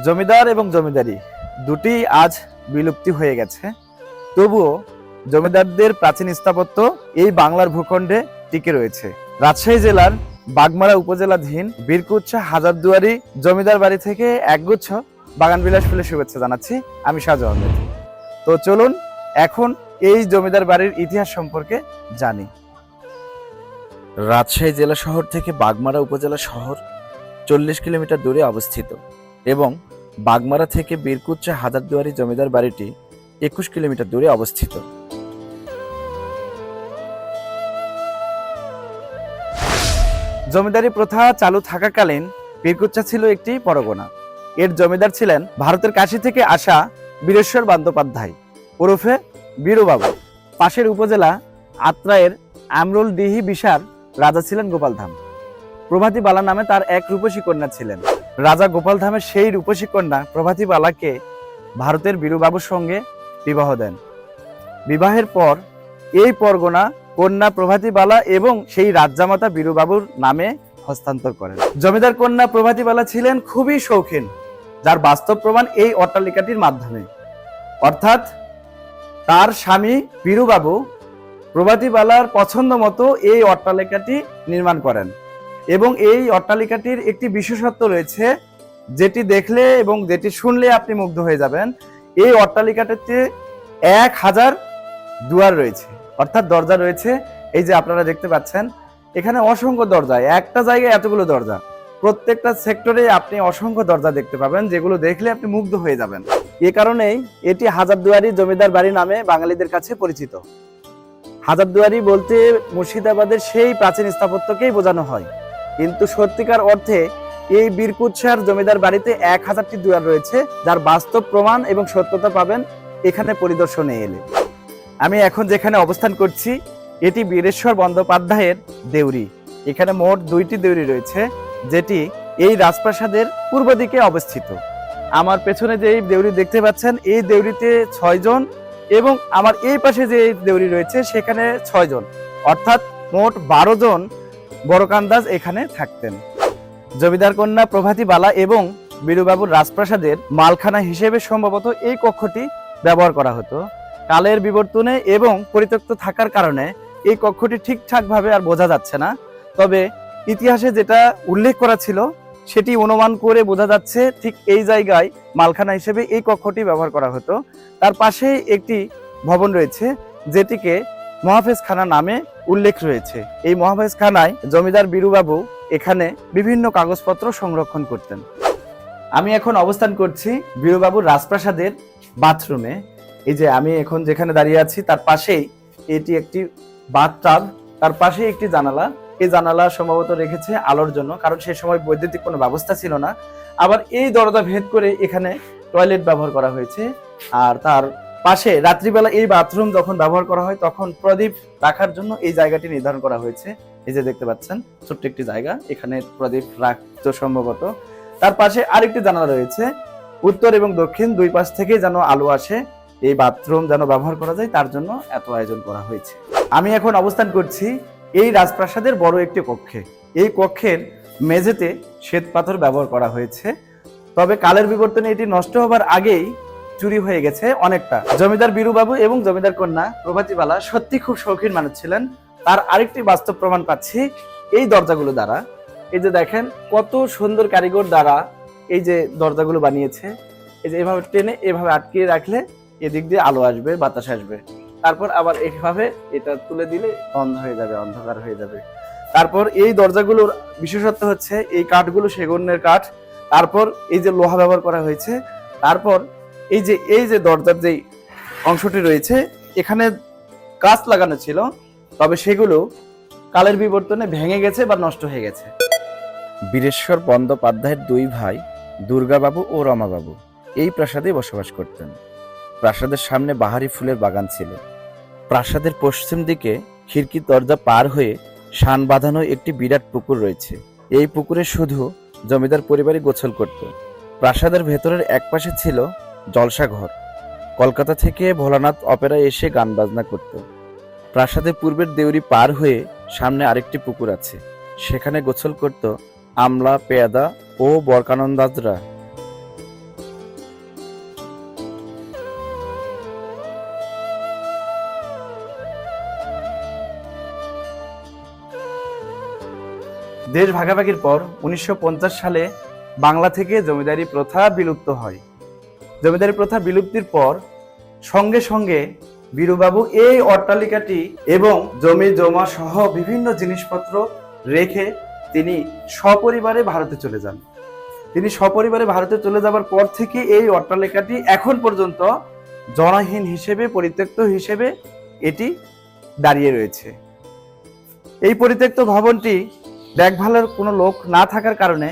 জমিদার এবং জমিদারি দুটি আজ বিলুপ্তি হয়ে গেছে, তবুও জমিদারদের প্রাচীন স্থাপত্য এই বাংলার ভূখণ্ডে টিকে রয়েছে। রাজশাহী জেলার বাগমারা উপজেলাধীন বীরকুচ্ছা হাজারদুয়ারি জমিদার বাড়ি থেকে একগুচ্ছ বাগানবিলাস ফুলের শুভেচ্ছা জানাচ্ছি। আমি সাজু আহমেদ। তো চলুন এখন এই জমিদার বাড়ির ইতিহাস সম্পর্কে জানি। রাজশাহী জেলা শহর থেকে বাগমারা উপজেলা শহর 40 কিলোমিটার দূরে অবস্থিত এবং বাগমারা থেকে বীরকুচ্ছা হাজারদুয়ারি জমিদার বাড়িটি 21 কিলোমিটার দূরে অবস্থিত। জমিদারি প্রথা চালু থাকাকালীন বীরকুচ্ছা ছিল একটি পরগনা। এর জমিদার ছিলেন ভারতের কাশী থেকে আসা বীরেশ্বর বন্দ্যোপাধ্যায় ওরফে বীরবাবু। পাশের উপজেলা আত্রাইয়ের আমরুল ডিহি বিশার রাজা ছিলেন গোপালধাম। প্রভাতী বালা নামে তার এক রূপসী কন্যা ছিলেন। রাজা গোপালধামের সেই রূপসী কন্যা প্রভাতী বালাকে ভারতের বীরবাবুর সঙ্গে বিবাহ দেন। বিবাহের পর এই পরগনা কন্যা প্রভাতী বালা এবং সেই রাজ্জামাতা বীরবাবুর নামে হস্তান্তর করেন। জমিদার কন্যা প্রভাতী বালা ছিলেন খুবই শৌখিন, যার বাস্তব প্রমাণ এই অট্টালিকাটির মাধ্যমে। অর্থাৎ তার স্বামী বীরবাবু প্রভাতী বালার পছন্দ মতো এই অট্টালিকাটি নির্মাণ করেন এবং এই অট্টালিকাটির একটি বিশেষত্ব রয়েছে, যেটি দেখলে এবং যেটি শুনলে আপনি মুগ্ধ হয়ে যাবেন। এই অট্টালিকাটিতে 1000 দুয়ার রয়েছে, অর্থাৎ দরজা রয়েছে। এই যে আপনারা দেখতে পাচ্ছেন এখানে অসংখ্য দরজা, একটা জায়গায় এতগুলো দরজা। প্রত্যেকটা সেক্টরে আপনি অসংখ্য দরজা দেখতে পাবেন, যেগুলো দেখলে আপনি মুগ্ধ হয়ে যাবেন। এ কারণেই এটি হাজারদুয়ারি জমিদার বাড়ি নামে বাঙালিদের কাছে পরিচিত। হাজারদুয়ারি বলতে মুর্শিদাবাদের সেই প্রাচীন স্থাপত্যকেই বোঝানো হয়, কিন্তু সত্যিকার অর্থে এই বীরকুচ্ছার জমিদার বাড়িতে 1000টি দুয়ার রয়েছে, যার বাস্তব প্রমাণ এবং সত্যতা পাবেন এখানে পরিদর্শনে এলে। আমি এখন যেখানে অবস্থান করছি এটি বীরেশ্বর বন্দ্যোপাধ্যায়ের দেউরি। এখানে মোট 2টি দেউরি রয়েছে, যেটি এই রাজপ্রাসাদের পূর্ব দিকে অবস্থিত। আমার পেছনে যে এই দেউরি দেখতে পাচ্ছেন, এই দেউরিতে 6 জন এবং আমার এই পাশে যে দেউরি রয়েছে সেখানে 6 জন, অর্থাৎ মোট 12 জন বড়কান্দাজ এখানে থাকতেন। জমিদার কন্যা প্রভাতী বালা এবং বীরবাবুর রাজপ্রাসাদের মালখানা হিসেবে সম্ভবত এই কক্ষটি ব্যবহার করা হতো। কালের বিবর্তনে এবং পরিত্যক্ত থাকার কারণে এই কক্ষটি ঠিকঠাকভাবে আর বোঝা যাচ্ছে না, তবে ইতিহাসে যেটা উল্লেখ করা ছিল সেটি অনুমান করে বোঝা যাচ্ছে ঠিক এই জায়গায় মালখানা হিসেবে এই কক্ষটি ব্যবহার করা হতো। তার পাশে একটি ভবন রয়েছে, যেটিকে মহাফেজখানা নামে উল্লেখ রয়েছে। এই মহাফেজখানায় জমিদার বীরবাবু এখানে বিভিন্ন কাগজপত্র সংরক্ষণ করতেন। আমি এখন অবস্থান করছি বীরবাবুর রাজপ্রাসাদের বাথরুমে। এই যে আমি এখন যেখানে দাঁড়িয়ে আছি তার পাশেই এটি একটি বাথটাব, তার পাশে একটি জানালা। এই জানালা সম্ভবত রেখেছে আলোর জন্য, কারণ সেই সময় বৈদ্যুতিক কোনো ব্যবস্থা ছিল না। আবার এই দরজা ভেদ করে এখানে টয়লেট ব্যবহার করা হয়েছে। আর তার পাশে রাত্রিবেলা এই বাথরুম যখন ব্যবহার করা হয় তখন প্রদীপ রাখার জন্য এই জায়গাটি নির্ধারণ করা হয়েছে। এই যে দেখতে পাচ্ছেন ছোট্ট একটি জায়গা, এখানে প্রদীপ রাখতো সম্ভবত। তার পাশে আরেকটি জানালা রয়েছে, উত্তর এবং দক্ষিণ দুই পাশ থেকে যেন আলো আসে, এই বাথরুম যেন ব্যবহার করা যায় তার জন্য এত আয়োজন করা হয়েছে। আমি এখন অবস্থান করছি এই রাজপ্রাসাদের বড় একটি কক্ষে। এই কক্ষের মেঝেতে শ্বেত পাথর ব্যবহার করা হয়েছে, তবে কালের বিবর্তনে এটি নষ্ট হবার আগেই চুরি হয়ে গেছে অনেকটা। জমিদার বীরবাবু এবং জমিদার কন্যা প্রভাতী বালা সত্যি খুব শৌখিন মানুষ ছিলেন। তার আরেকটি বাস্তব প্রমাণ পাচ্ছি এই দরজাগুলো দ্বারা। এই যে দেখেন কত সুন্দর কারিগর দ্বারা এই যে দরজাগুলো বানিয়েছে। এই যে এভাবে টেনে এভাবে আটকিয়ে রাখলে এদিক দিয়ে আলো আসবে, বাতাস আসবে, তারপর আবার এইভাবে এটা তুলে দিলে বন্ধ হয়ে যাবে, অন্ধকার হয়ে যাবে। তারপর এই দরজাগুলোর বিশেষত্ব হচ্ছে এই কাঠগুলো সেগুনের কাঠ, তারপর এই যে লোহা ব্যবহার করা হয়েছে, তারপর এই যে দরজার যেই অংশটি রয়েছে এখানে কাঁচ লাগানো ছিল, তবে সেগুলো কালের বিবর্তনে ভেঙে গেছে বা নষ্ট হয়ে গেছে। বীরেশ্বর বন্দ্যোপাধ্যায়ের 2 ভাই দুর্গাবাবু ও রমাবাবু এই প্রাসাদে বসবাস করতেন। প্রাসাদের সামনে বাহারি ফুলের বাগান ছিল। প্রাসাদের পশ্চিম দিকে খিড়কির দরজা পার হয়ে শান বাঁধানো একটি বিরাট পুকুর রয়েছে। এই পুকুরে শুধু জমিদার পরিবারই গোসল করত। প্রাসাদের ভেতরের এক পাশে ছিল জলসাঘর। কলকাতা থেকে ভোলানাথ অপেরায় এসে গান বাজনা করত। প্রাসাদের পূর্বের দেউরি পার হয়ে সামনে আরেকটি পুকুর আছে, সেখানে গোসল করত আমলা, পেয়াদা ও বরকানন্দাজরা। দেশ ভাগাভাগির পর 1950 সালে বাংলা থেকে জমিদারি প্রথা বিলুপ্ত হয়। জমিদারি প্রথা বিলুপ্তির পর সঙ্গে সঙ্গে বীরবাবু এই অট্টালিকাটি এবং জমি জমা সহ বিভিন্ন জিনিসপত্র রেখে তিনি সপরিবারে ভারতে চলে যান। তিনি সপরিবারে ভারতে চলে যাবার পর থেকে এই অট্টালিকাটি এখন পর্যন্ত জনহীন হিসেবে, পরিত্যক্ত হিসেবে এটি দাঁড়িয়ে রয়েছে। এই পরিত্যক্ত ভবনটি দেখভালের কোনো লোক না থাকার কারণে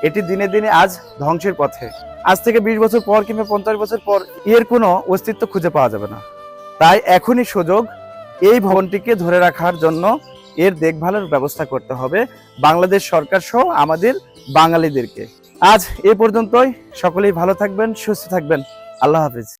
এটি দিনে দিনে আজ ধ্বংসের পথে। আজ থেকে 20 বছর পর কিংবা 50 বছর পর এর কোনো অস্তিত্ব খুঁজে পাওয়া যাবে না। তাই এখনই সুযোগ, এই ভবনটিকে ধরে রাখার জন্য এর দেখভালের ব্যবস্থা করতে হবে বাংলাদেশ সরকার সহ আমাদের বাঙালিদেরকে। আজ এ পর্যন্তই। সকলেই ভালো থাকবেন, সুস্থ থাকবেন। আল্লাহ হাফিজ।